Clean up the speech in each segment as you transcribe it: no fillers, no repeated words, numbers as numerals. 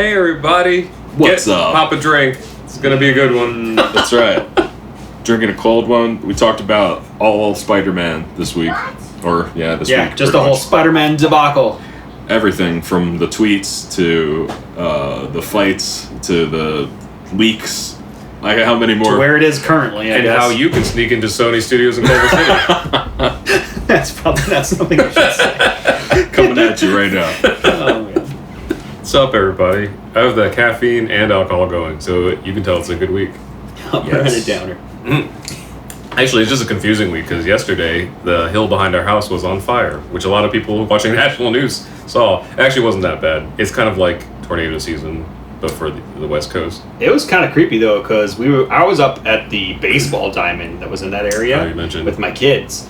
Hey everybody, What's up? Pop a drink. It's gonna be a good one. That's right. Drinking a cold one. We talked about all Spider-Man this week. This week. Just the whole Spiderman debacle. Everything from the tweets to the fights to the leaks. Like how many more? To where it is currently, I guess. How you can sneak into Sony Studios in Culver City. That's probably not something you should say. Coming at you right now. Oh, man. What's up, everybody? I have the caffeine and alcohol going, so you can tell it's a good week. Upper and a downer. Actually, it's just a confusing week because yesterday the hill behind our house was on fire, which a lot of people watching national news saw. It actually wasn't that bad. It's kind of like tornado season, but for the West Coast. It was kind of creepy though, because I was up at the baseball diamond that was in that area You mentioned. with my kids.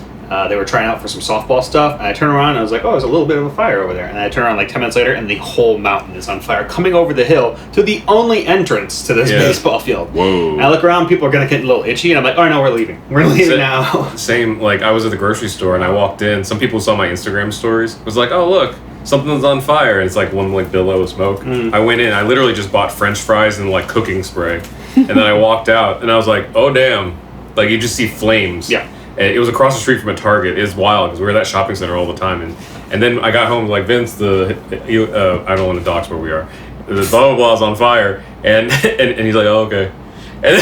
They were trying out for some softball stuff, and I turned around and I was like, oh, there's a little bit of a fire over there. And I turned around like 10 minutes later, and the whole mountain is on fire, coming over the hill to the only entrance to this baseball field. Whoa. And I look around, people are going to get a little itchy, and I'm like, oh, no, we're leaving. We're leaving now. Same, like I was at the grocery store and I walked in. Some people saw my Instagram stories. It was like, oh look, something's on fire. And it's like one like billow of smoke. I went in. I literally just bought French fries and like cooking spray, and then I walked out and I was like, oh damn, like you just see flames. Yeah. And it was across the street from a Target. It's wild because we were at that shopping center all the time. And then I got home like Vince, I don't want to dox where we are. The blah blah blah's on fire, and he's like, oh okay. And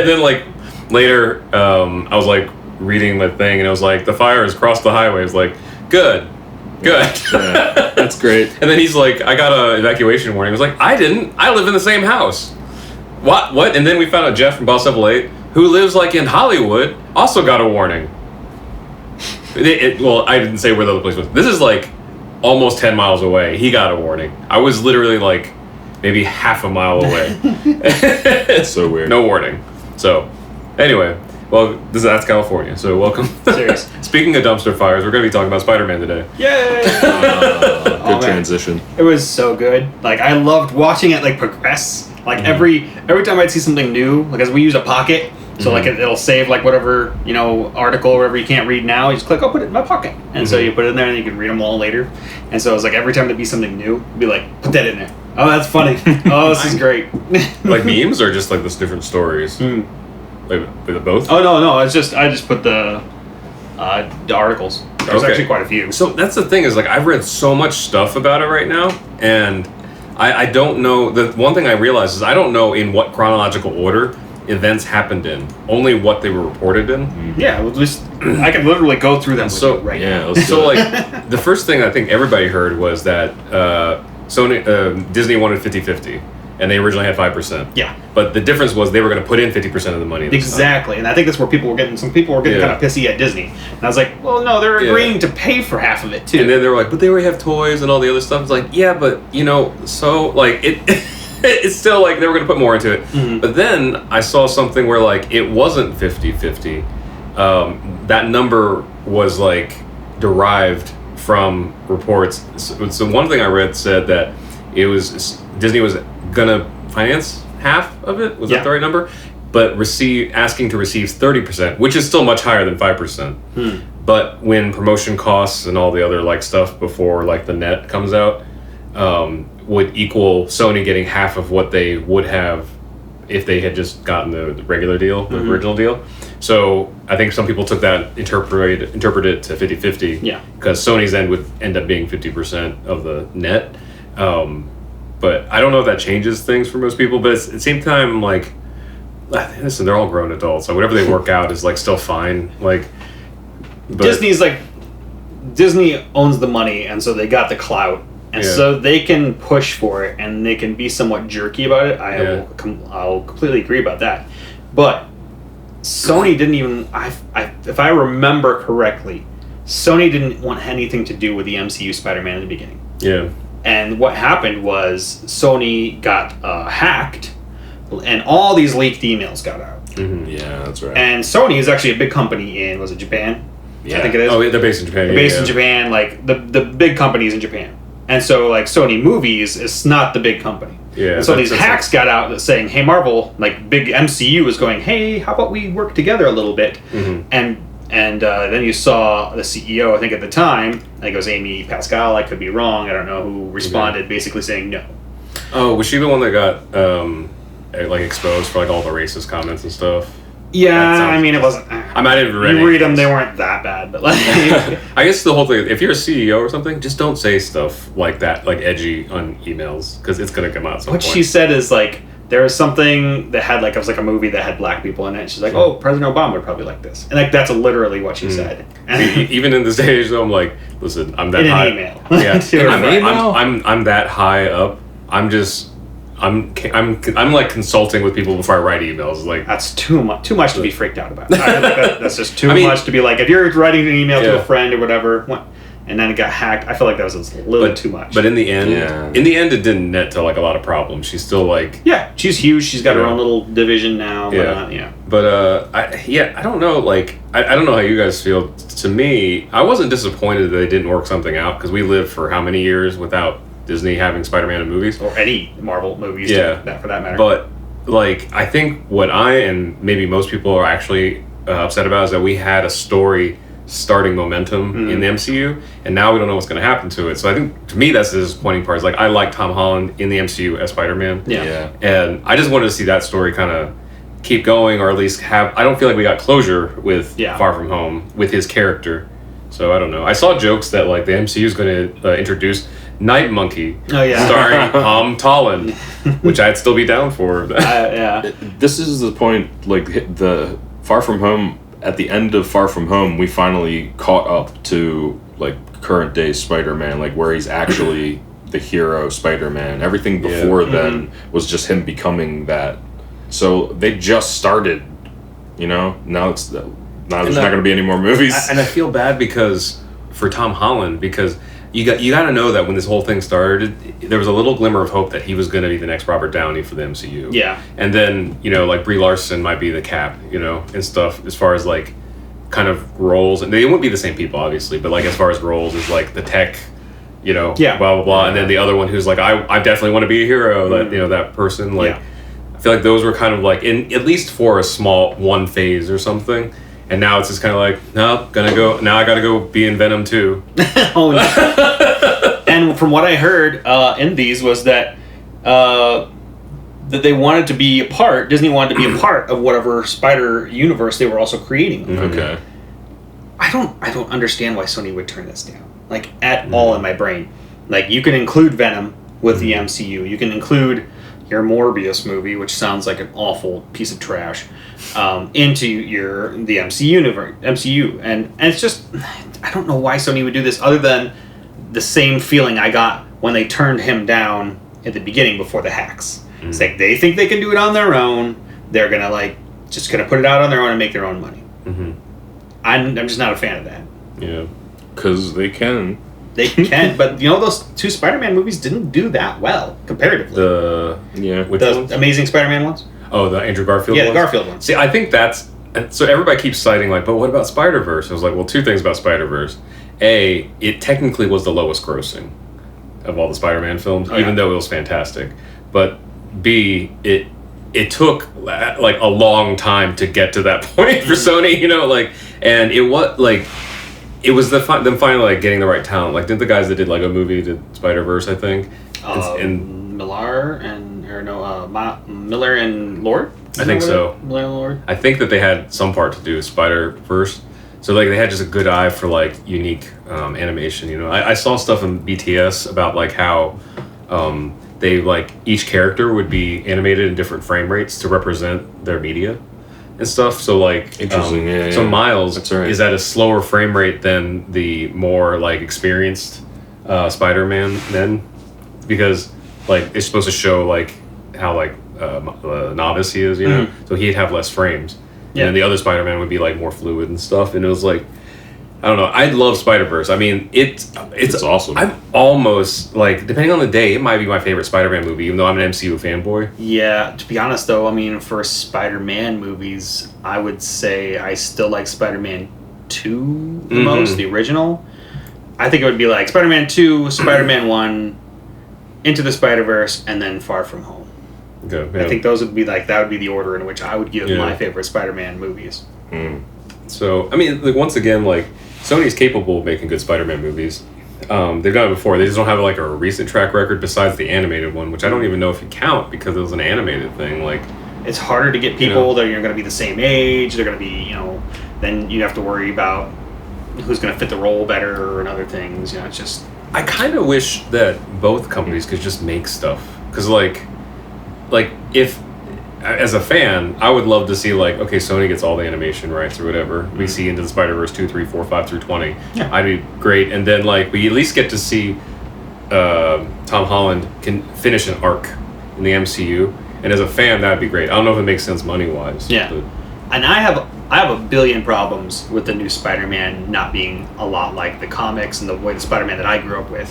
then like later, I was like reading my thing, and it was like the fire has crossed the highway. It's like good. Yeah, that's great. And then he's like, I got an evacuation warning. I was like, I didn't. I live in the same house. What? And then we found out Jeff from Boss 8, who lives like in Hollywood, also got a warning. Well, I didn't say where the other place was. This is like almost 10 miles away. He got a warning. I was literally like maybe half a mile away. It's so weird. No warning. So, anyway, well, that's California. So, welcome. Serious. Speaking of dumpster fires, we're going to be talking about Spider-Man today. Yay! Good transition. It was so good. Like, I loved watching it, like, progress. Like, every time I'd see something new, like, as we use a Pocket, so, like, it'll save, like, whatever, article or whatever you can't read now. You just click, put it in my Pocket. And so you put it in there, and you can read them all later. And so it was like, every time there'd be something new, it'd be like, put that in there. Oh, that's funny. Oh, this is great. Like memes or just, like, this different stories? Like both? Oh, no. I just put the articles. There's actually quite a few. So that's the thing is, like, I've read so much stuff about it right now, and I don't know. The one thing I realized is I don't know in what chronological order events happened in. Only what they were reported in. Yeah, well, I can literally go through them right now. So, like, the first thing I think everybody heard was that Disney wanted 50-50. And they originally had 5%. Yeah. But the difference was they were going to put in 50% of the money. Exactly. And I think that's where some people were getting kind of pissy at Disney. And I was like, well, no, they're agreeing to pay for half of it, too. And then they were like, but they already have toys and all the other stuff. It's like, yeah, but, so, like, it's still like they were going to put more into it. Mm-hmm. But then I saw something where, like, it wasn't 50-50. That number was, like, derived from reports. So one thing I read said that Disney was gonna finance half of it. Was that the right number? But asking to receive 30%, which is still much higher than 5%. But when promotion costs and all the other like stuff before like the net comes out would equal Sony getting half of what they would have if they had just gotten the regular deal, the original deal. So I think some people took that interpreted it to 50-50. Yeah. Because Sony's end would end up being 50% of the net. But I don't know if that changes things for most people. But at the same time, like, listen, they're all grown adults. So whatever they work out is like still fine. Like, Disney owns the money, and so they got the clout, and so they can push for it, and they can be somewhat jerky about it. I'll completely agree about that. But Sony didn't even. If I remember correctly, Sony didn't want anything to do with the MCU Spider-Man in the beginning. Yeah. And what happened was Sony got hacked, and all these leaked emails got out. Mm-hmm. Yeah, that's right. And Sony is actually a big company in, was it Japan? Yeah. I think it is. Oh, they're based in Japan. They're based in Japan, like the big companies in Japan. And so, like, Sony Movies is not the big company. Yeah. And so these hacks got out saying, hey, Marvel, like, big MCU is going, hey, how about we work together a little bit? Mm-hmm. And then you saw the CEO, I think at the time, I think it was Amy Pascal, I could be wrong, I don't know, who responded basically saying no. Oh, was she the one that got like exposed for like all the racist comments and stuff? Yeah, I mean, it wasn't. I might have read. You read them; they weren't that bad, but like. I guess the whole thing. If you're a CEO or something, just don't say stuff like that, like edgy on emails, because it's gonna come out. What she said is like there was something that had like it was like a movie that had black people in it. She's like, "Oh, President Obama would probably like this," and like that's literally what she said. Even in this day and age, though, I'm like, listen, I'm that in high. An email. Yeah, I'm that high up. I'm like consulting with people before I write emails. Like that's too much to be freaked out about. That's just too much to be like if you're writing an email to a friend or whatever, and then it got hacked. I feel like that was a little too much. But in the end, it didn't net to like a lot of problems. She's still like she's huge. She's got her own little division now. But I don't know. Like I don't know how you guys feel. To me, I wasn't disappointed that they didn't work something out because we lived for how many years without Disney having Spider-Man in movies or any Marvel movies, for that matter. But like, I think what I and maybe most people are actually upset about is that we had a story starting momentum in the MCU, and now we don't know what's going to happen to it. So I think to me that's the disappointing part. Is like I like Tom Holland in the MCU as Spider-Man, and I just wanted to see that story kind of keep going, or at least have. I don't feel like we got closure with Far From Home with his character. So I don't know. I saw jokes that like the MCU is going to introduce Night Monkey, starring Tolland, which I'd still be down for. This is the point. Like the Far From Home, at the end of Far From Home, we finally caught up to like current day Spider-Man, like where he's actually the hero Spider-Man. Everything before then was just him becoming that. So they just started. Now there's not going to be any more movies. And I feel bad for Tom Holland because. You got to know that when this whole thing started, there was a little glimmer of hope that he was going to be the next Robert Downey for the MCU. Yeah. And then, like Brie Larson might be the Cap, and stuff as far as like kind of roles. And they wouldn't be the same people, obviously, but like as far as roles is like the tech, blah, blah, blah. And then the other one who's like, I definitely want to be a hero, that, that person. Like, I feel like those were kind of like, at least for a small one phase or something. And now it's just kind of like, no, I gotta go be in Venom too. Oh, no. And from what I heard in these was that they wanted to be a part, Disney wanted to be a part of whatever Spider universe they were also creating. Okay. I don't understand why Sony would turn this down, like at all in my brain. Like you can include Venom with the MCU, you can include your Morbius movie, which sounds like an awful piece of trash, into the MCU, and it's just I don't know why Sony would do this other than the same feeling I got when they turned him down at the beginning before the hacks. It's like they think they can do it on their own. They're gonna just gonna put it out on their own and make their own money. I'm just not a fan of that. Yeah, because they can. They can, but those two Spider-Man movies didn't do that well comparatively. The Amazing Spider-Man ones. Oh, the Andrew Garfield ones? Yeah, the Garfield ones. See, I think that's... So everybody keeps citing, like, but what about Spider-Verse? I was like, well, two things about Spider-Verse. A, it technically was the lowest grossing of all the Spider-Man films, even though it was fantastic. But B, it took, like, a long time to get to that point for Sony, and it was, like... It was them finally like getting the right talent. Like, did the guys that did Lego Movie did Spider-Verse, I think, and Miller and Lord. I think so. Miller and Lord. I think that they had some part to do with Spider-Verse. So like they had just a good eye for like unique animation. I saw stuff in BTS about like how they like each character would be animated in different frame rates to represent their media and stuff. So like interesting. So Miles is at a slower frame rate than the more like experienced Spider-Man then, because like it's supposed to show like how like novice he is, so he'd have less frames. And then the other Spider-Man would be like more fluid and stuff. And it was like, I don't know. I love Spider-Verse. I mean, it's awesome. I'm almost like, depending on the day, it might be my favorite Spider-Man movie, even though I'm an MCU fanboy. Yeah, to be honest though, I mean, for Spider-Man movies, I would say I still like Spider-Man 2 the most, the original. I think it would be like Spider-Man 2, Spider-Man 1, Into the Spider-Verse, and then Far From Home. Okay, yeah. I think those would be like, that would be the order in which I would give my favorite Spider-Man movies. So, I mean, like, once again, like, Sony's capable of making good Spider-Man movies. they've done it before. They just don't have like a recent track record besides the animated one, which I don't even know if you count because it was an animated thing. Like, it's harder to get people that are going to be the same age. They're going to be, then you have to worry about who's going to fit the role better and other things. It's just. I kind of wish that both companies could just make stuff, because like if as a fan, I would love to see like, okay, Sony gets all the animation rights or whatever. We see Into the Spider-Verse 2, 3, 4, 5 through 20. Yeah. I'd be great, and then like we at least get to see Tom Holland can finish an arc in the MCU, and as a fan, that'd be great. I don't know if it makes sense money-wise. Yeah, but. And I have a billion problems with the new Spider-Man not being a lot like the comics and the way the Spider-Man that I grew up with,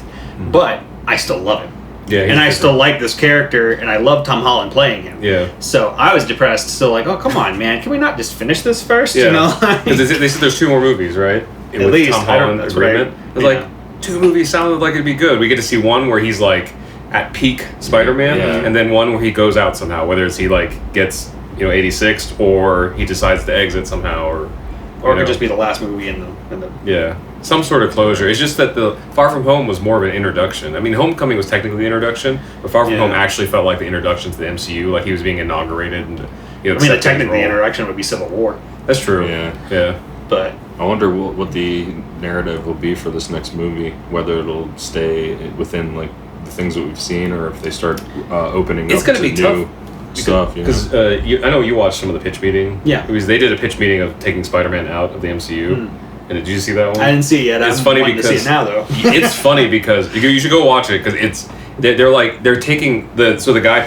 but I still love him. Yeah, and I still like this character, and I love Tom Holland playing him. Yeah. So I was depressed, still like, oh, come on, man. Can we not just finish this first? Yeah. Because they said there's 2 more movies, right? At least. Tom Holland that's agreement. right. It's like, 2 movies sounded like it'd be good. We get to see one where he's like at peak Spider-Man, and then one where he goes out somehow, whether it's he like gets 86th or he decides to exit somehow, or it could just be the last movie in the some sort of closure. It's just that the Far From Home was more of an introduction. I mean, Homecoming was technically the introduction, but Far From Home actually felt like the introduction to the MCU, like he was being inaugurated. And the technically introduction would be Civil War. That's true. Yeah. But I wonder what the narrative will be for this next movie. Whether it'll stay within like the things that we've seen, or if they start opening it's up gonna to be new tough. Stuff, because I know you watched some of the pitch meeting. Yeah, they did a pitch meeting of taking Spider-Man out of the MCU. And did you see that one? I didn't see it yet. It's funny because to see it now, though. It's funny because you should go watch it, because they're taking the guy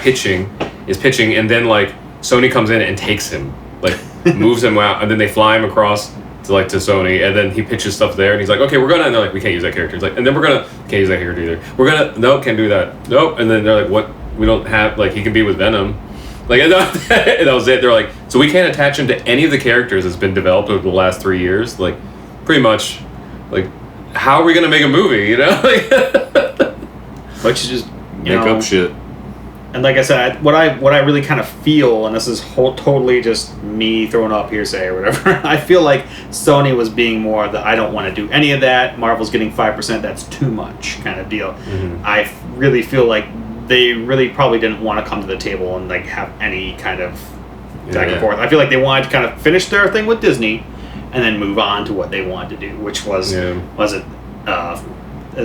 is pitching, and then like Sony comes in and takes him, like moves him out, and then they fly him across to Sony, and then he pitches stuff there, and he's like, okay, we're gonna, and they're like, we can't use that character. It's like, and then can't use that character either. We're gonna, nope, can't do that. Nope. And then they're like, what? We don't have, like, he can be with Venom. Like, and that was it. They're like, so we can't attach him to any of the characters that's been developed over the last 3 years. Like, pretty much, like, how are we gonna make a movie? But you just make up shit. And like I said, what I really kind of feel, and this is totally just me throwing up hearsay or whatever, I feel like Sony was being more the I don't want to do any of that. Marvel's getting 5%. That's too much kind of deal. Mm-hmm. I really feel like they really probably didn't want to come to the table and like have any kind of back and forth. I feel like they wanted to kind of finish their thing with Disney and then move on to what they wanted to do, which was at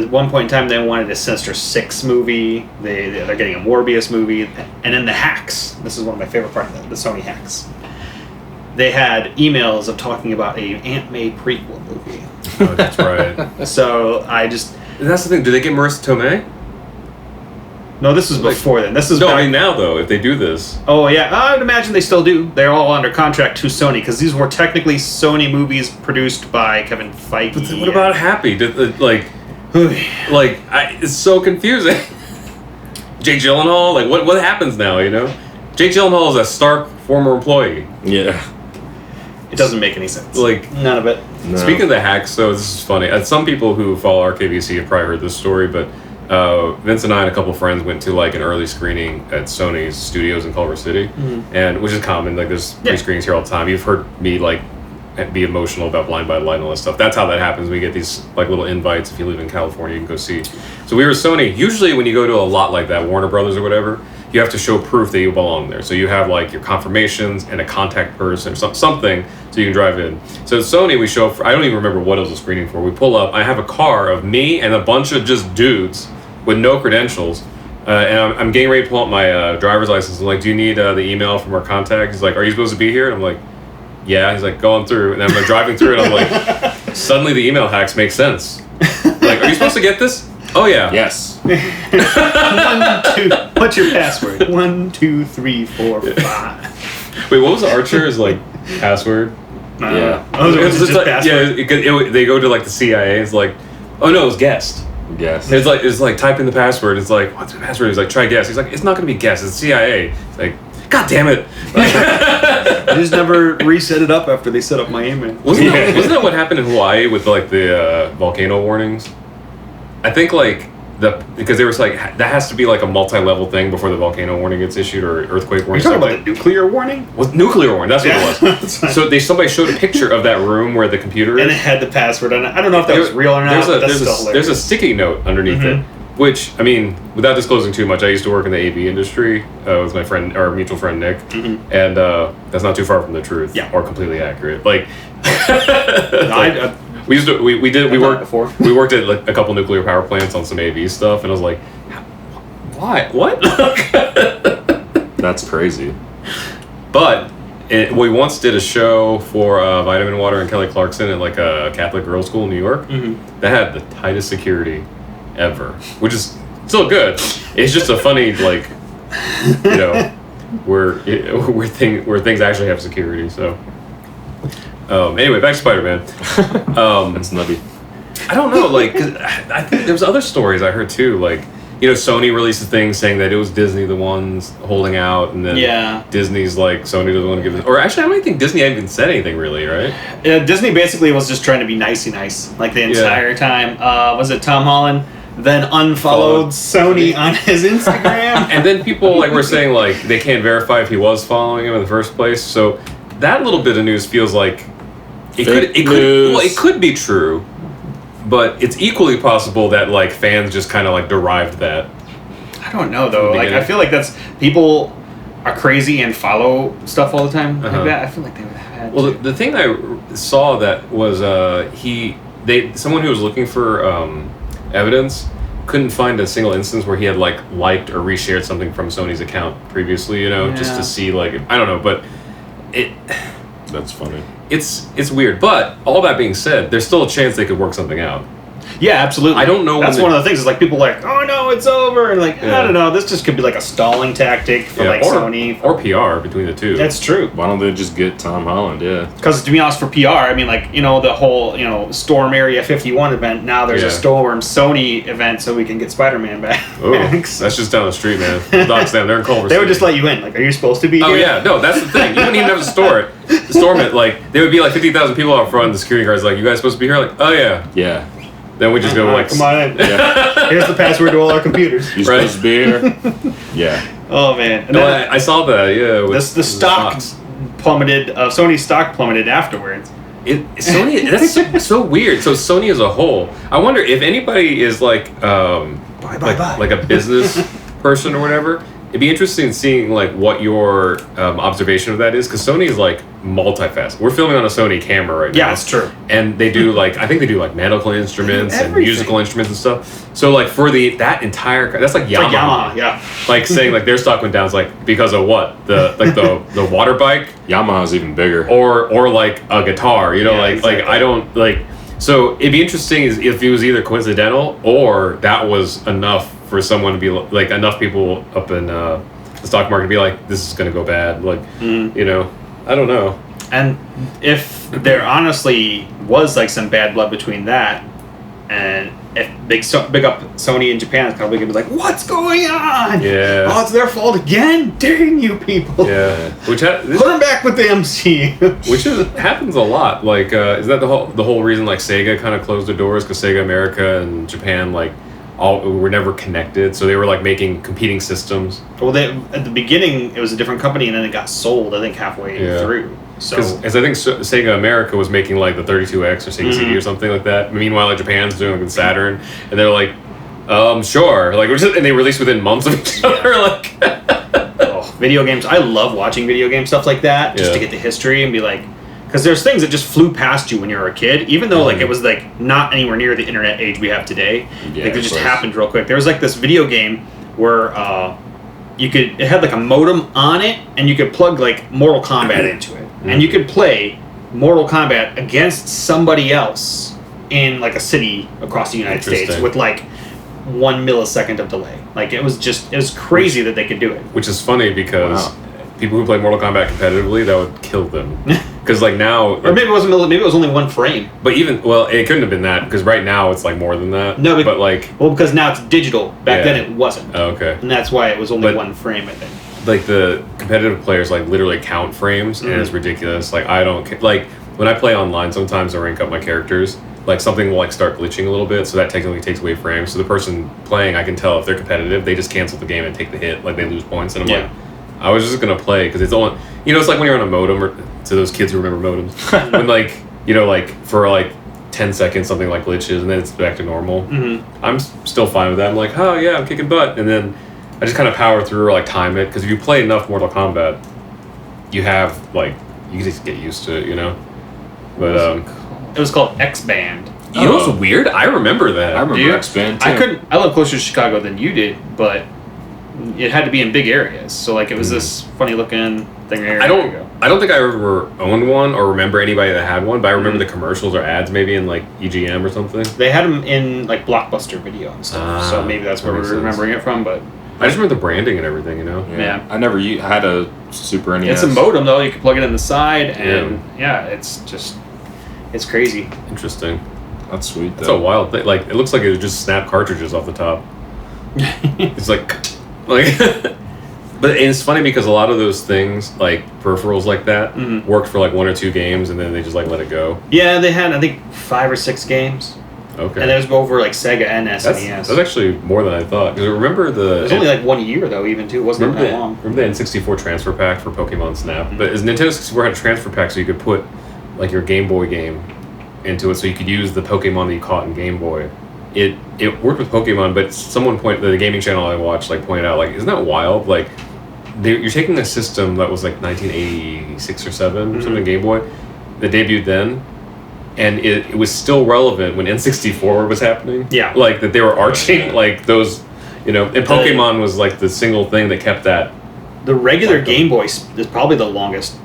one point in time they wanted a Sinister Six movie. They're getting a Morbius movie, and then the hacks. This is one of my favorite parts of the Sony hacks. They had emails of talking about a Aunt May prequel movie. Oh, that's right. So that's the thing. Do they get Marissa Tomei? No, this was before then. This is I mean now though. If they do this, oh yeah, I would imagine they still do. They're all under contract to Sony because these were technically Sony movies produced by Kevin Feige. But what about Happy? It's so confusing. Jake Gyllenhaal, like what happens now? Jake Gyllenhaal is a Stark former employee. Yeah, it doesn't make any sense. Like none of it. No. Speaking of the hacks, so this is funny. Some people who follow RKVC have probably heard this story, but Vince and I and a couple friends went to like an early screening at Sony's studios in Culver City, and which is common. Like there's pre-screenings here all the time. You've heard me like be emotional about Blind by the Light and all that stuff. That's how that happens. We get these like little invites. If you live in California, you can go see. So we were Sony. Usually when you go to a lot like that, Warner Brothers or whatever, you have to show proof that you belong there. So you have like your confirmations and a contact person or something so you can drive in. So at Sony, we show up I don't even remember what it was a screening for. We pull up. I have a car of me and a bunch of just dudes with no credentials. And I'm getting ready to pull up my driver's license. I'm like, do you need the email from our contact? He's like, are you supposed to be here? And I'm like, yeah. He's like, going through. And I'm like driving through it. I'm like, suddenly the email hacks make sense. Like, are you supposed to get this? Oh, yeah. Yes. 1, 2. What's your password? 1, 2, 3, 4, 5. Wait, what was Archer's like password? Yeah. Oh, it was just like, password? Yeah, they go to like the CIA. It's like, oh no, it was guest. Yes. It's like type in the password. It's like, what's the password? He's like, try guess. He's like, it's not gonna be guess. It's CIA. It's like, God damn it! I just never reset it up after they set up my email. Wasn't that what happened in Hawaii with like the volcano warnings? I think like because they were like, that has to be like a multi-level thing before the volcano warning gets issued or earthquake warning. You're talking about the nuclear warning? Well, nuclear warning, that's what it was. So somebody showed a picture of that room where the computer is. And it had the password on it. I don't know if that was real or not, but that's still hilarious. There's a sticky note underneath it, which, I mean, without disclosing too much, I used to work in the AV industry with my friend, our mutual friend Nick, and that's not too far from the truth, or completely accurate. Like, we worked at like a couple nuclear power plants on some AV stuff, and I was like, why? What? That's crazy. But we once did a show for Vitamin Water and Kelly Clarkson at like a Catholic girls' school in New York. That had the tightest security ever, which is still good. It's just a funny, like, you know, where things actually have security. So anyway, back to Spider-Man. That's nutty. I don't know, like, 'cause I think there's other stories I heard too, like, you know, Sony released a thing saying that it was Disney the ones holding out, and then Disney's like, Sony doesn't want to give it. Or actually, I don't even think Disney hadn't even said anything really, right? Yeah, Disney basically was just trying to be nicey nice, like the entire time. Was it Tom Holland? Then unfollowed Sony on his Instagram. And then people like were saying like they can't verify if he was following him in the first place. So that little bit of news feels like it could be true. But it's equally possible that like fans just kind of like derived that. I don't know though. Like I feel like that's people are crazy and follow stuff all the time like that. I feel like they would have had. Well, the thing I saw that was someone who was looking for evidence couldn't find a single instance where he had like liked or reshared something from Sony's account previously. You know, just to see like I don't know, but it. That's funny. It's weird, but all that being said, there's still a chance they could work something out. Yeah, absolutely. I don't know. That's one of the things. Is like people are like, oh no, it's over, and like I don't know. This just could be like a stalling tactic for like Sony or PR between the two. That's true. Why don't they just get Tom Holland? Yeah. Because to be honest, for PR, I mean, like the whole Storm Area 51 event. Now there's a Storm Sony event, so we can get Spider-Man back. Oh, that's just down the street, man. Dogs down there in Culver They would just let you in. Like, are you supposed to be here? Oh yeah, no, that's the thing. You wouldn't even have to storm it. Like there would be like 50,000 people out front, and the security guards like, you guys supposed to be here? Like, oh yeah. Yeah. Then we just go like, come on in. Yeah. Here's the password to all our computers. You supposed to be here? Yeah. Oh man. And no, I saw that. Yeah. The stock plummeted. Sony's stock plummeted afterwards. Sony. That's so weird. So Sony as a whole, I wonder if anybody is like like a business person or whatever. It'd be interesting seeing like what your observation of that is, because Sony is like multifaceted. We're filming on a Sony camera right now. Yeah, that's true. And they do like I think they do like medical instruments and musical instruments and stuff. So like for that entire that's like Yamaha. Like Yamaha, yeah. Like saying like their stock went down is like because of what the water bike. Yamaha's even bigger. Or like a guitar. You know, exactly. like I don't like. So it'd be interesting if it was either coincidental or that was enough for someone to be like enough people up in the stock market to be like, this is going to go bad. Like, you know, I don't know. And if there honestly was like some bad blood between that, and if big up Sony in Japan is probably going to be like, what's going on? Yeah. Oh, it's their fault again? Dang you people. Yeah. Put them back with the MCU. Which happens a lot. Like, is that the whole reason like Sega kind of closed their doors? Because Sega America and Japan like were never connected, so they were like making competing systems. Well, at the beginning it was a different company, and then it got sold. I think halfway through. So, because I think Sega America was making like the 32X or Sega CD or something like that. Meanwhile, like Japan's doing like the Saturn, and they're like, sure, like and they released within months of each other. Like, video games. I love watching video game stuff like that, just to get the history and be like. Because there's things that just flew past you when you were a kid, even though like it was like not anywhere near the internet age we have today. Yeah, like it just happened real quick. There was like this video game where it had like a modem on it, and you could plug like Mortal Kombat into it, and you could play Mortal Kombat against somebody else in like a city across the United States with like 1 millisecond of delay. Like it was crazy that they could do it. Which is funny because people who play Mortal Kombat competitively, that would kill them. Because like now, or maybe it wasn't. Maybe it was only 1 frame. But it couldn't have been that because right now it's like more than that. No, but like because now it's digital. Back then it wasn't. Oh, okay. And that's why it was only 1 frame, I think. Like the competitive players like literally count frames, and it's ridiculous. Like I don't like when I play online. Sometimes I rank up my characters. like something will like start glitching a little bit, so that technically takes away frames. So the person playing, I can tell if they're competitive, they just cancel the game and take the hit, like they lose points. And I'm like, I was just gonna play because it's only, it's like when you're on a modem, or to those kids who remember modems, when like like for like 10 seconds something like glitches and then it's back to normal. I'm still fine with that. I'm like, oh yeah, I'm kicking butt, and then I just kind of power through or like time it, because if you play enough Mortal Kombat, you have like, you can just get used to it, But it was called X-Band. You know what's weird? I remember that. I remember X-Band too. I live closer to Chicago than you did, but it had to be in big areas. So like it was this funny looking thing. I don't think I ever owned one or remember anybody that had one, but I remember the commercials or ads maybe in like EGM or something. They had them in like Blockbuster Video and stuff. So maybe that's where we're remembering it from. But I just remember the branding and everything, Yeah. I never had a Super NES. It's a modem though. You can plug it in the side, and it's crazy. Interesting. That's sweet though. That's a wild thing. Like, it looks like it would just snap cartridges off the top. It's like but it's funny because a lot of those things, like peripherals like that, worked for like 1 or 2 games and then they just like let it go. Yeah, they had I think 5 or 6 games. Okay. And it was over like Sega and SNES. That's actually more than I thought. Because remember it was only like 1 year though, even too. It wasn't that long. Remember the N64 transfer pack for Pokemon Snap? But Nintendo 64 had a transfer pack, so you could put like your Game Boy game into it, so you could use the Pokemon that you caught in Game Boy. It worked with Pokemon, but someone the gaming channel I watched like pointed out, like, isn't that wild? Like, you're taking a system that was like 1986 or 7 or something, Game Boy, that debuted then, and it was still relevant when N64 was happening. Yeah. Like, that they were arching, like, those, and Pokemon was like the single thing that kept that. The regular Game Boy is probably the longest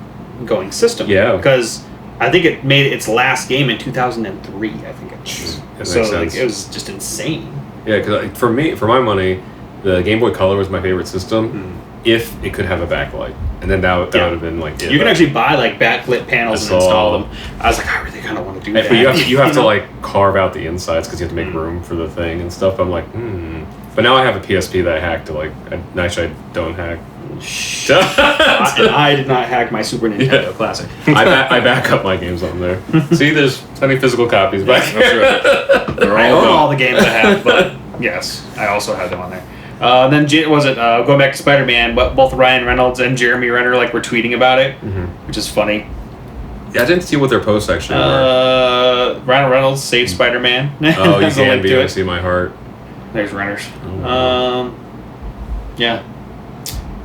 going system. Yeah. Because I think it made its last game in 2003, I think it was. So like, it was just insane. Yeah, because for my money, the Game Boy Color was my favorite system. If it could have a backlight, and then that would have been like it. You can actually buy like backlit panels and install them. I was like, I really kind of want to do that. But you have to like carve out the insides because you have to make room for the thing and stuff. I'm like, But now I have a PSP that I hacked to like. Actually, I don't hack. And I did not hack my Super Nintendo Classic. I back up my games on there. See, there's plenty of physical copies back here. I own all the games I have, but yes, I also have them on there. Then going back to Spider-Man, but both Ryan Reynolds and Jeremy Renner were tweeting about it, which is funny. Yeah, I didn't see what their posts actually were. Ryan Reynolds saved Spider-Man. Oh, you can be. I see my heart. There's Renner's. Yeah.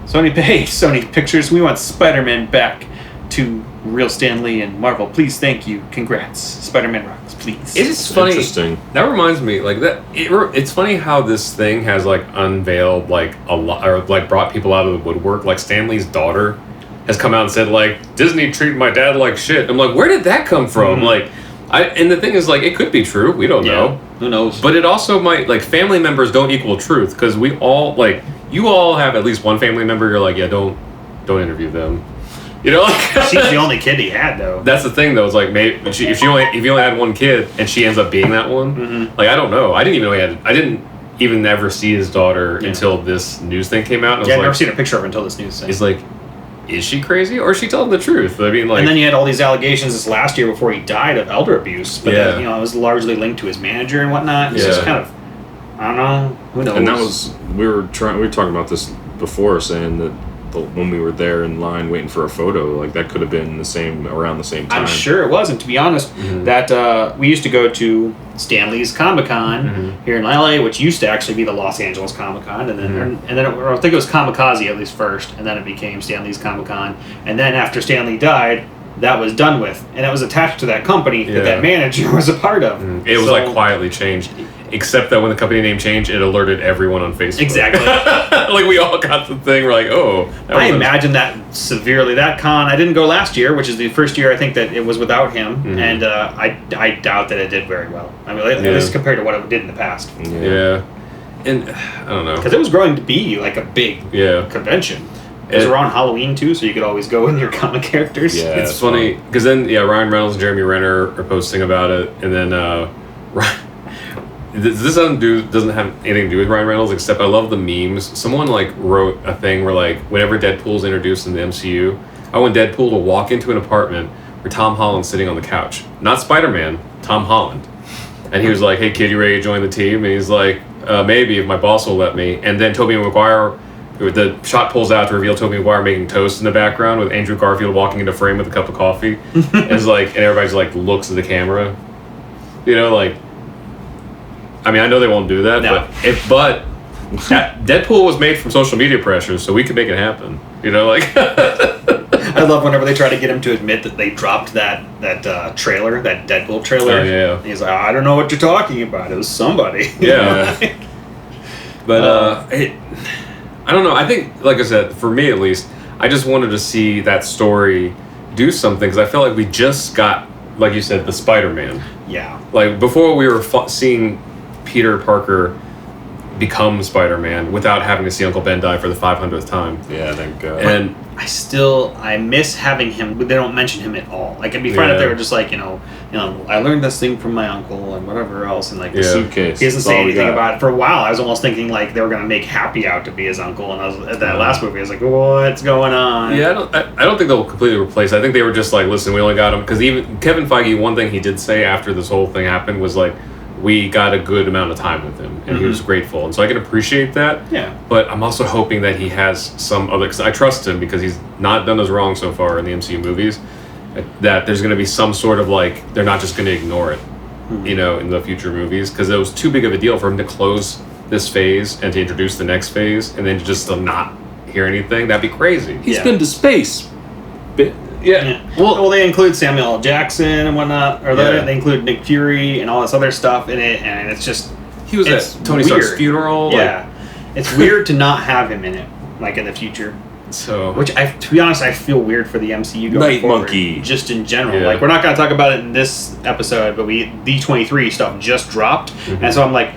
Sony Pictures, we want Spider-Man back to real Stan Lee and Marvel. Please, thank you. Congrats. Spider-Man rocks, please. It is funny. Interesting. That reminds me, like that. It's funny how this thing has like unveiled like a lot, or like brought people out of the woodwork. Like Stan Lee's daughter has come out and said like Disney treated my dad like shit. I'm like, where did that come from? Like, and the thing is like it could be true. We don't know. Who knows? But it also might like family members don't equal truth, because we all like you all have at least one family member. You're like, yeah, don't interview them. She's the only kid he had, though. That's the thing, though. It's like, maybe if you only had one kid and she ends up being that one, like, I don't know. I didn't even know I didn't even ever see his daughter until this news thing came out. And I've never seen a picture of her until this news thing. It's like, is she crazy or is she telling the truth? I mean, like, and then you had all these allegations this last year before he died of elder abuse, but then, it was largely linked to his manager and whatnot. It's just kind of, I don't know. Who knows? And that was we were talking about this before, saying that when we were there in line waiting for a photo, like that could have been around the same time. I'm sure it was, and to be honest, that we used to go to Stan Lee's Comic-Con here in LA, which used to actually be the Los Angeles Comic-Con, and then I think it was Kamikaze at least first, and then it became Stan Lee's Comic-Con, and then after Stan Lee died, that was done with, and it was attached to that company that manager was a part of. It was like quietly changed. Except that when the company name changed, it alerted everyone on Facebook. Exactly. Like, we all got the thing. We're like, oh. I imagine that severely. That con, I didn't go last year, which is the first year I think that it was without him. And I doubt that it did very well. I mean, at least compared to what it did in the past. Yeah. And I don't know. Because it was growing to be like a big convention. It was around Halloween, too, so you could always go in your comic characters. Yeah, it's funny. Because then, Ryan Reynolds and Jeremy Renner are posting about it. And then this doesn't have anything to do with Ryan Reynolds, except I love the memes. Someone like wrote a thing where like whenever Deadpool's introduced in the MCU, I want Deadpool to walk into an apartment where Tom Holland's sitting on the couch. Not Spider-Man, Tom Holland. And he was like, "Hey kid, you ready to join the team?" And he's like, "Maybe if my boss will let me." And then Tobey Maguire, the shot pulls out to reveal Tobey Maguire making toast in the background with Andrew Garfield walking into frame with a cup of coffee. And it's like, and everybody's like looks at the camera. You know, like, I mean, I know they won't do that, No. but Deadpool was made from social media pressure, so we could make it happen. You know, like. I love whenever they try to get him to admit that they dropped that trailer, that Deadpool trailer. Oh, yeah. He's like, I don't know what you're talking about. It was somebody. Yeah. But I don't know. I think, like I said, for me at least, I just wanted to see that story do something because I felt like we just got, like you said, the Spider-Man. Yeah. Like before, we were seeing Peter Parker become Spider-Man without having to see Uncle Ben die for the 500th time. Yeah, thank God. And I miss having him, but they don't mention him at all. Like, it'd be fine if they were just like, I learned this thing from my uncle and whatever else, and like the suitcase. He doesn't say anything about it. For a while, I was almost thinking like they were gonna make Happy out to be his uncle, and I was at that last movie. I was like, what's going on? Yeah, I don't think they'll completely replace. I think they were just like, listen, we only got him because even Kevin Feige, one thing he did say after this whole thing happened was like, we got a good amount of time with him, and he was grateful, and so I can appreciate that. Yeah. But I'm also hoping that he has some other. Cause I trust him because he's not done us wrong so far in the MCU movies. That there's going to be some sort of like they're not just going to ignore it, in the future movies because it was too big of a deal for him to close this phase and to introduce the next phase and then just to not hear anything. That'd be crazy. He's been to space. Yeah. Well, they include Samuel L. Jackson and whatnot, or Yeah. they include Nick Fury and all this other stuff in it, and it's just He was it's at Tony Stark's weird. funeral. Yeah, it's weird to not have him in it, like in the future. So. Which, to be honest, I feel weird for the MCU going Night forward. Monkey. Just in general. Yeah. Like, we're not going to talk about it in this episode, but D23 stuff just dropped. And so I'm like,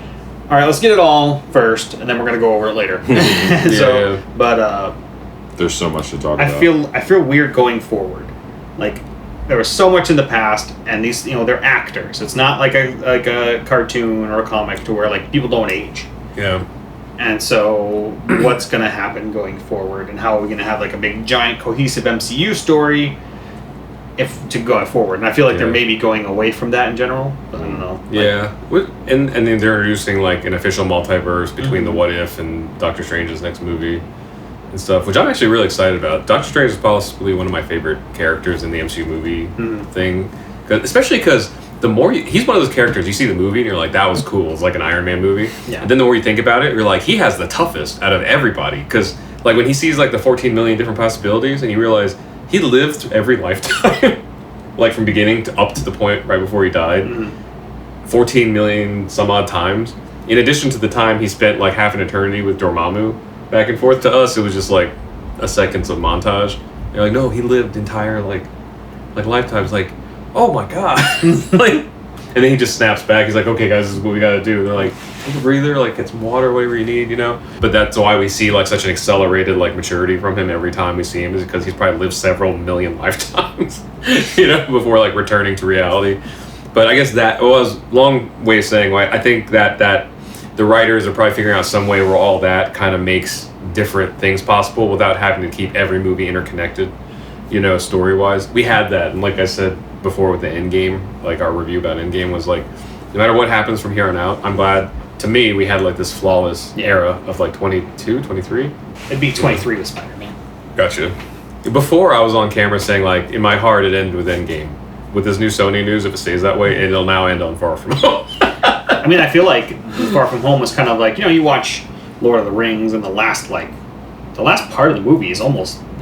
all right, let's get it all first, and then we're going to go over it later. But there's so much to talk about. I feel weird going forward. Like, there was so much in the past, and these, they're actors. It's not like a cartoon or a comic to where, like, people don't age. Yeah. And so, what's going to happen going forward, and how are we going to have like a big, giant, cohesive MCU story to go forward? And I feel like they're maybe going away from that in general. But I don't know. Yeah, and then they're introducing like an official multiverse between the What If and Doctor Strange's next movie and stuff, which I'm actually really excited about. Doctor Strange is possibly one of my favorite characters in the MCU movie thing, especially because the more he's one of those characters you see the movie and you're like, that was cool. It's like an Iron Man movie. Yeah. And then the more you think about it, you're like, he has the toughest out of everybody. Because like when he sees like the 14 million different possibilities and you realize he lived through every lifetime, like from beginning to up to the point right before he died, 14 million some odd times. In addition to the time he spent like half an eternity with Dormammu back and forth. To us, it was just like a seconds of montage. You're like, no, he lived entire like lifetimes. Like, oh my god. Like, and then he just snaps back. He's like, okay guys, this is what we gotta do. And they're like, take a breather, like get some water, whatever you need, But that's why we see like such an accelerated like maturity from him every time we see him, is because he's probably lived several million lifetimes, before like returning to reality. But I guess that was a long way of saying why I think that the writers are probably figuring out some way where all that kind of makes different things possible without having to keep every movie interconnected, story-wise. We had that, and like I said before with the Endgame, like our review about Endgame was like, no matter what happens from here on out, I'm glad, to me, we had like this flawless era of like 22, 23. It'd be 23 with Spider-Man. Gotcha. Before I was on camera saying like, in my heart it ended with Endgame. With this new Sony news, if it stays that way, it'll now end on Far From Home. I mean, I feel like Far From Home was kind of like, you watch Lord of the Rings, and the last part of the movie is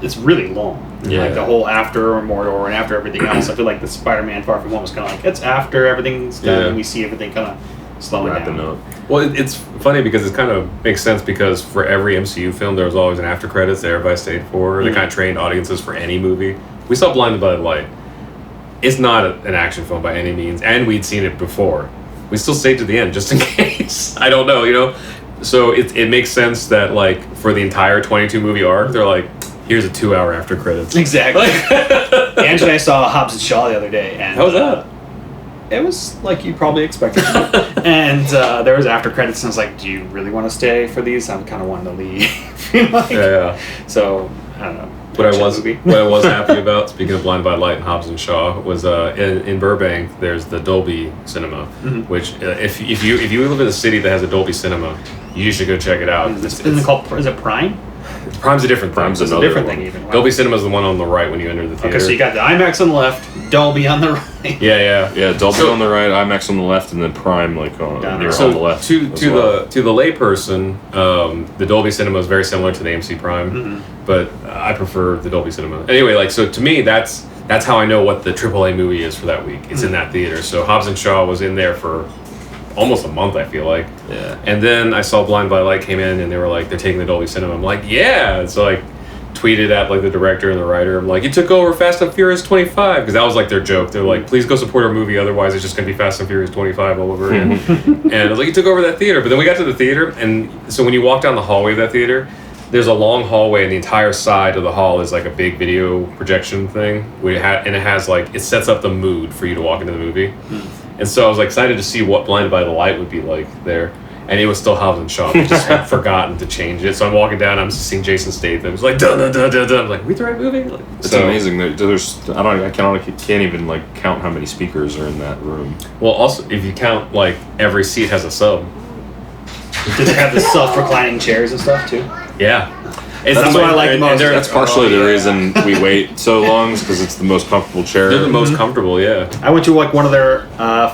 it's really long. Yeah. Like the whole after Mordor and after everything else. I feel like the Spider-Man Far From Home is kind of like, it's after everything's done and we see everything kind of slowing wrapping down. up. Well, it's funny because it kind of makes sense because for every MCU film, there was always an after credits that everybody stayed for. They kind of trained audiences for any movie. We saw Blinded by the Light. It's not an action film by any means, and we'd seen it before. We still stayed to the end just in case. I don't know, So it makes sense that like for the entire 22 movie arc, they're like, here's a 2-hour after credits. Exactly. Ange and I saw Hobbs and Shaw the other day, and How was that? It was like you probably expected it to be. And there was after credits, and I was like, do you really want to stay for these? I'm kind of wanting to leave. Yeah. So I don't know. What I was happy about, speaking of Blind by Light and Hobbs and Shaw, was in Burbank. There's the Dolby Cinema, which if you live in a city that has a Dolby Cinema, you should go check it out. Is it Prime? Prime's a different thing. Prime's It's a another different one. thing even. Wow. Dolby Cinema is the one on the right when you enter the theater. Okay, so you got the IMAX on the left, Dolby on the right. Yeah. Dolby on the right, IMAX on the left, and then Prime like on the left. To the layperson, the Dolby Cinema is very similar to the AMC Prime, but I prefer the Dolby Cinema. Anyway, so to me, that's how I know what the AAA movie is for that week. It's in that theater. So Hobbs and Shaw was in there for almost a month, I feel like. Yeah. And then I saw Blind by Light came in, and they were like, they're taking the Dolby Cinema. I'm like, yeah. So like, tweeted at like the director and the writer. I'm like, you took over Fast and Furious 25 because that was like their joke. They're like, please go support our movie, otherwise it's just gonna be Fast and Furious 25 all over again. And I was like, you took over that theater. But then we got to the theater, and so when you walk down the hallway of that theater, there's a long hallway, and the entire side of the hall is like a big video projection thing. And it has like, it sets up the mood for you to walk into the movie. And so I was excited to see what Blinded by the Light would be like there. And it was still Hobbs and Shaw. They just had forgotten to change it. So I'm walking down, I'm just seeing Jason Statham. It's like, dun dun dun dun dun. I'm like, we the right movie? Like, It's amazing. There's I can't even like count how many speakers are in that room. Well, also, if you count, like, every seat has a sub. Did they have the self-reclining chairs and stuff too? Yeah. That's what I like the most. That's partially the reason we wait so long, is because it's the most comfortable chair. They're the most comfortable, yeah. I went to like one of their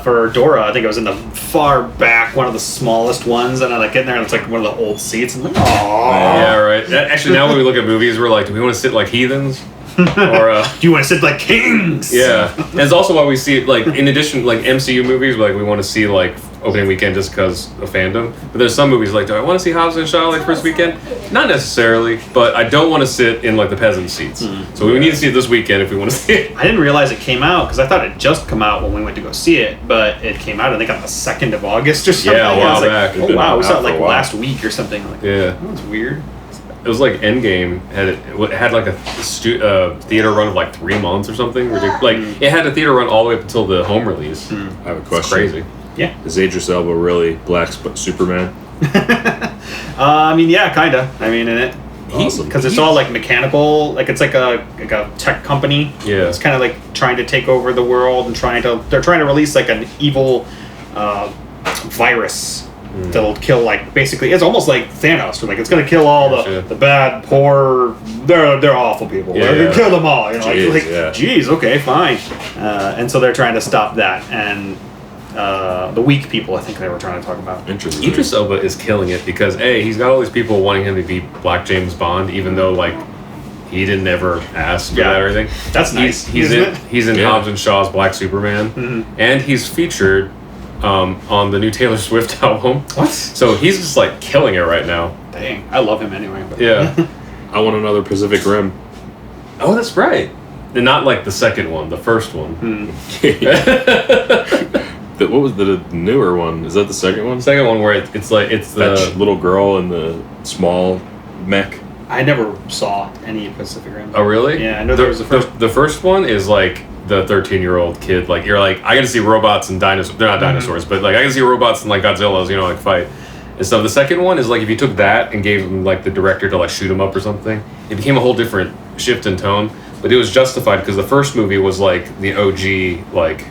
for Dora. I think it was in the far back, one of the smallest ones, and I like get in there and it's like one of the old seats. And I'm like, oh. Yeah, right. Actually, now when we look at movies, we're like, do we want to sit like heathens? Or do you want to sit like kings? Yeah. And it's also why we see, like, in addition, like MCU movies, like we want to see like opening weekend just because of fandom. But there's some movies like, do I want to see Hobbs and Shaw like first weekend? Not necessarily, but I don't want to sit in like the peasant seats. So we need to see it this weekend if we want to see it. I didn't realize it came out because I thought it just come out when we went to go see it, but it came out I think on the 2nd of August or something. Yeah, a while I was back. Like, oh wow, we saw it like a while. last week or something. Like, Yeah. that was weird. It was like Endgame had like a theater run of like 3 months or something. Like it had a theater run all the way up until the home release. I have a It's question. crazy. Yeah. Is Idris Elba really Black Superman? I mean, yeah, kinda. I mean, in it. Awesome. Because it's all like mechanical, like it's like a tech company. Yeah. It's kind of like trying to take over the world and they're trying to release like an evil virus that'll kill like basically it's almost like Thanos, like it's gonna kill all the bad, poor, they're awful people. Yeah, They're yeah. gonna kill them all. You know, Jeez, like yeah. geez, okay, fine. And so they're trying to stop that and the weak people. I think they were trying to talk about. Interesting. Idris Elba is killing it because he's got all these people wanting him to be Black James Bond, even though like he didn't ever ask for that or anything. That's nice. He's in Yeah. Hobbs and Shaw's Black Superman, and he's featured on the new Taylor Swift album. What? So he's just like killing it right now. Dang, I love him anyway. But. Yeah. I want another Pacific Rim. Oh, that's right. And not like the second one, the first one. What was the newer one? Is that the second one? The second one where it's That the little girl in the small mech. I never saw any Pacific Rim. Oh really? Yeah, I know there was the first. The first one is like the 13-year-old kid. Like you're like, I gotta see robots and dinosaurs. They're not dinosaurs, but like I can see robots and like Godzillas, you know, like fight and stuff. The second one is like if you took that and gave him like the director to like shoot him up or something, it became a whole different shift in tone. But it was justified because the first movie was like the OG like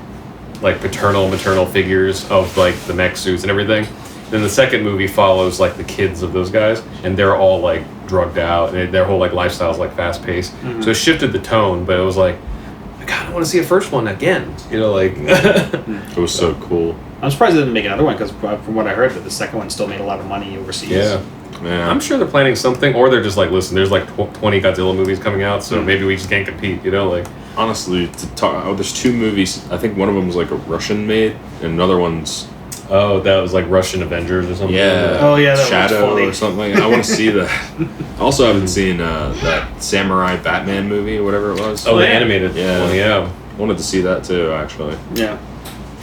maternal figures of like the mech suits and everything. Then the second movie follows like the kids of those guys, and they're all like drugged out, and their whole like lifestyle is like fast paced. So it shifted the tone, but it was like, God, I want to see a first one again. You know, like It was so cool. I'm surprised they didn't make another one because from what I heard, that the second one still made a lot of money overseas. yeah. Man. I'm sure they're planning something, or they're just like, listen, there's like 20 Godzilla movies coming out, so maybe we just can't compete. You know, like Honestly, there's 2 movies. I think one of them was like a Russian made, and another one's that was like Russian Avengers or something. Oh, yeah, that Shadow looks funny. or something. I want to see that. I also haven't seen that Samurai Batman movie, or whatever it was. Oh, the yeah. animated Yeah. one, yeah. Wanted to see that too, actually. Yeah.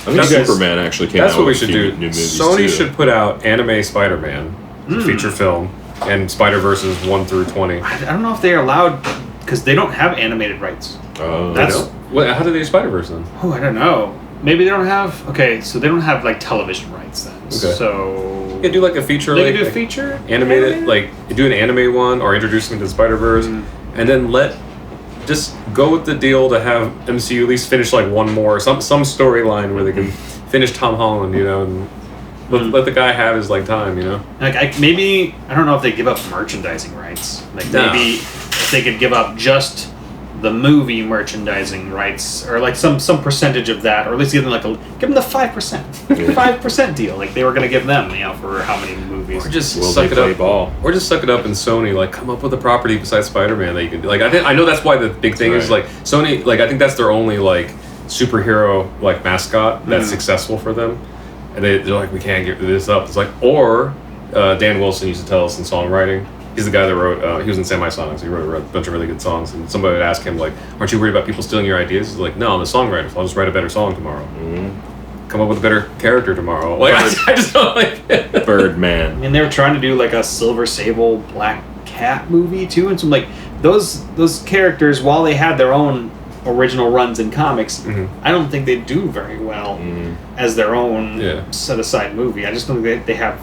I think Superman actually came That's out what we with should a few do. new movies Sony too. should put out anime Spider-Man, the feature film, and Spider-Verses 1 through 20. I don't know if they're allowed because they don't have animated rights. Oh, That's- They don't? What, how do they do Spider-Verse then? Oh, I don't know. Maybe they don't have. Okay, so they don't have like television rights then. Okay. So Yeah, do like a feature, they like could do a feature animated, like do an anime one or introduce them to the Spider-Verse, and then just go with the deal to have MCU at least finish like one more, some storyline where they can finish Tom Holland, you know, and let the guy have his like time, you know. Like maybe I don't know if they give up merchandising rights. Like maybe if they could give up just the movie merchandising rights, or like some percentage of that, or at least give them give them the 5%, 5% deal, like they were going to give them, you know, for how many movies. Or just suck it up. Or just suck it up, and Sony like come up with a property besides Spider-Man that you can do. Like I know that's why the big thing is like Sony. Like I think that's their only like superhero like mascot that's successful for them, and they're like, we can't get this up. It's like, or Dan Wilson used to tell us in songwriting. He's the guy that wrote, he was in Semisonics, he wrote a bunch of really good songs, and somebody would ask him, like, aren't you worried about people stealing your ideas? He's like, no, I'm a songwriter, so I'll just write a better song tomorrow. Come up with a better character tomorrow. Like, I just don't like it. Birdman. I mean, they were trying to do, like, a Silver Sable Black Cat movie, too, and some, like, those characters, while they had their own original runs in comics, I don't think they do very well as their own set-aside movie. I just don't think they have...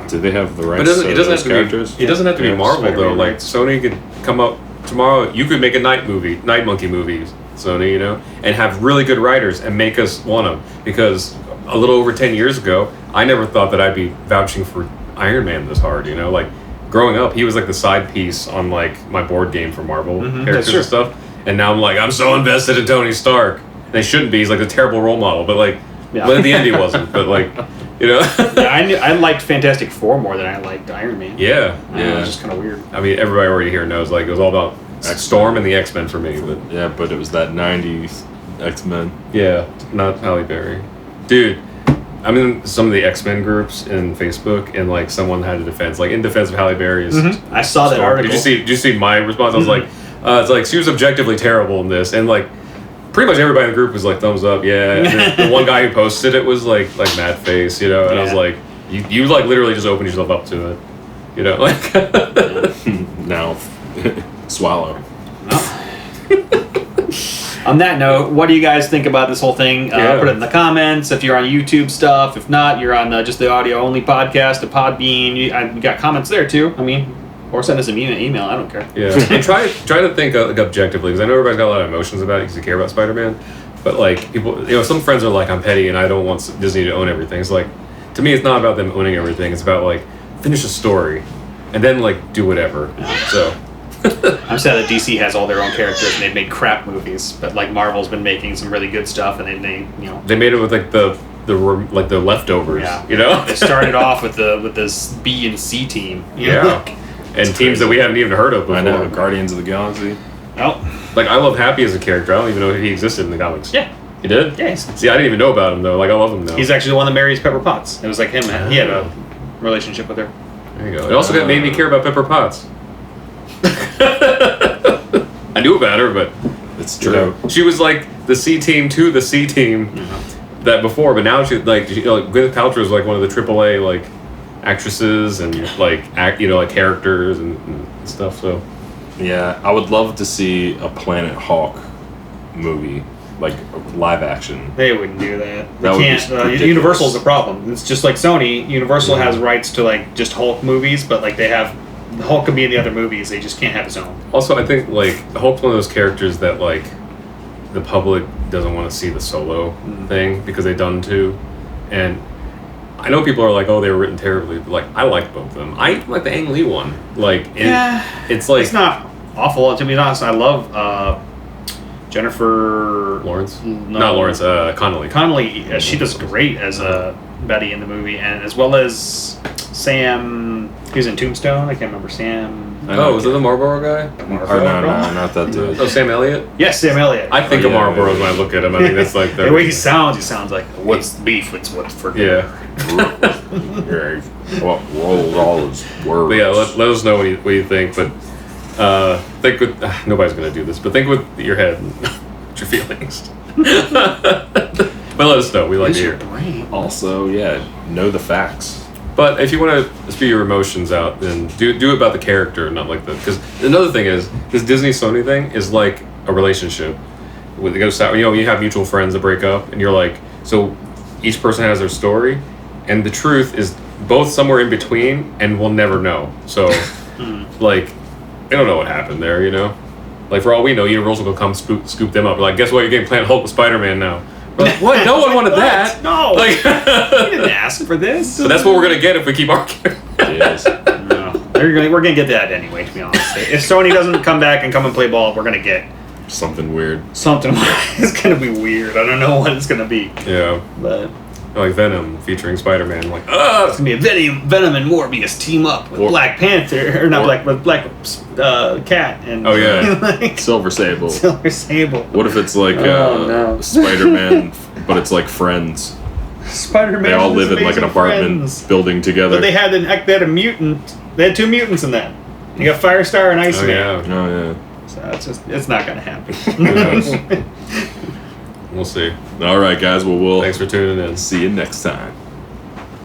Do they have the rights to those characters? It doesn't have to be Marvel, though. Like, Sony could come up tomorrow. You could make a Night Monkey movie, Sony, you know, and have really good writers and make us want them. Because a little over 10 years ago, I never thought that I'd be vouching for Iron Man this hard, you know? Like, growing up, he was like the side piece on, like, my board game for Marvel characters and stuff. And now I'm like, I'm so invested in Tony Stark. And they shouldn't be. He's like the terrible role model. But, like, but at the end he wasn't. But, like... You know, I liked Fantastic Four more than I liked Iron Man. Yeah, it's just kind of weird. I mean, everybody already here knows. Like, it was all about Storm and the X-Men for me. But yeah, but it was that '90s X-Men. Yeah, not Halle Berry, dude. I'm in some of the X-Men groups in Facebook, and like someone had a defense, like in defense of Halle Berry. I saw that article. Did you see my response? I was like, it's like she was objectively terrible in this, and like. Pretty much everybody in the group was like thumbs up, yeah. The one guy who posted it was like mad face, you know, and I was like, you like literally just opened yourself up to it, you know, like. Now, swallow. On that note, what do you guys think about this whole thing? Put it in the comments. If you're on YouTube stuff, if not, you're on just the audio only podcast, the Podbean. You got comments there too. I mean. Or send us an email. I don't care. Yeah, and try to think like objectively, because I know everybody's got a lot of emotions about it because they care about Spider-Man. But like people, you know, some friends are like, I'm petty and I don't want Disney to own everything. It's like, to me, it's not about them owning everything. It's about like finish a story, and then like do whatever. So. I'm sad that DC has all their own characters and they've made crap movies, but like Marvel's been making some really good stuff, and they made it with like the leftovers. Yeah. You know, they started off with this B and C team. And teams that we haven't even heard of before. I know, Guardians of the Galaxy. Oh. Like, I love Happy as a character. I don't even know if he existed in the comics. Yeah. He did? Yeah. See, I didn't even know about him, though. Like, I love him now. He's actually the one that marries Pepper Potts. It was like him. He had a relationship with her. There you go. It also made me care about Pepper Potts. I knew about her, but... It's true. You know, she was like the C team to the C team that before, but now Gwyneth Paltrow is like one of the AAA, like... actresses and like like characters and stuff. So yeah, I would love to see a Planet Hawk movie, like live action. They wouldn't do that. They That can't. would be Universal's the problem. It's just like Sony. Universal has rights to like just Hulk movies, but like the Hulk can be in the other movies. They just can't have his own. Also, I think like Hulk's one of those characters that like the public doesn't want to see the solo thing because they've done too, and. I know people are like, oh, they were written terribly, but like, I like both of them. I like the Ang Lee one. Like, it's like... It's not awful. To be honest, I love Jennifer... Lawrence? No. Not Lawrence, Connelly. Connelly, she does great as Betty in the movie, and as well as Sam... He was in Tombstone. I can't remember Sam... Oh, was it the Marlboro guy? No, not that dude. Oh, Sam Elliott? Yes, Sam Elliott. I think of Marlboros when I look at him. I think that's like... The way he sounds like, what's the beef? It's what's for dinner. What rolled all his words. But yeah, let us know what you think. But think with nobody's gonna do this, but think with your head, what's your feelings. But let us know. We like to hear. Also, know the facts. But if you want to spew your emotions out, then do it about the character, not like the. Because another thing is this Disney Sony thing is like a relationship. With it goes, you have mutual friends that break up, and you're like, so each person has their story, and the truth is both somewhere in between, and we'll never know. So, like, they don't know what happened there, you know? Like, for all we know, Universal will come scoop them up. Like, guess what? You're getting Planet Hulk with Spider-Man now. Like, what? No one wanted that. No. Like, We didn't ask for this. So that's what we're going to get if we keep arguing. Yes. No. We're gonna get that anyway, to be honest. If Sony doesn't come back and come and play ball, we're gonna get Something weird. something. It's gonna be weird. I don't know what it's gonna be, Yeah. but Like Venom featuring Spider-Man. Like, it's gonna be a Venom and Morbius team up with Black Panther, or not Black Cat and Oh, yeah. like, Silver Sable. Silver Sable. What if it's like no. Spider-Man, but it's like friends? Spider-Man. They all and his live in like an amazing apartment friends. building together. But they had a mutant. They had 2 mutants in that. You got Firestar and oh, Iceman. yeah. Oh So it's not gonna happen. We'll see. yeah. All right, guys. Well, we'll Thanks for tuning in. see you next time.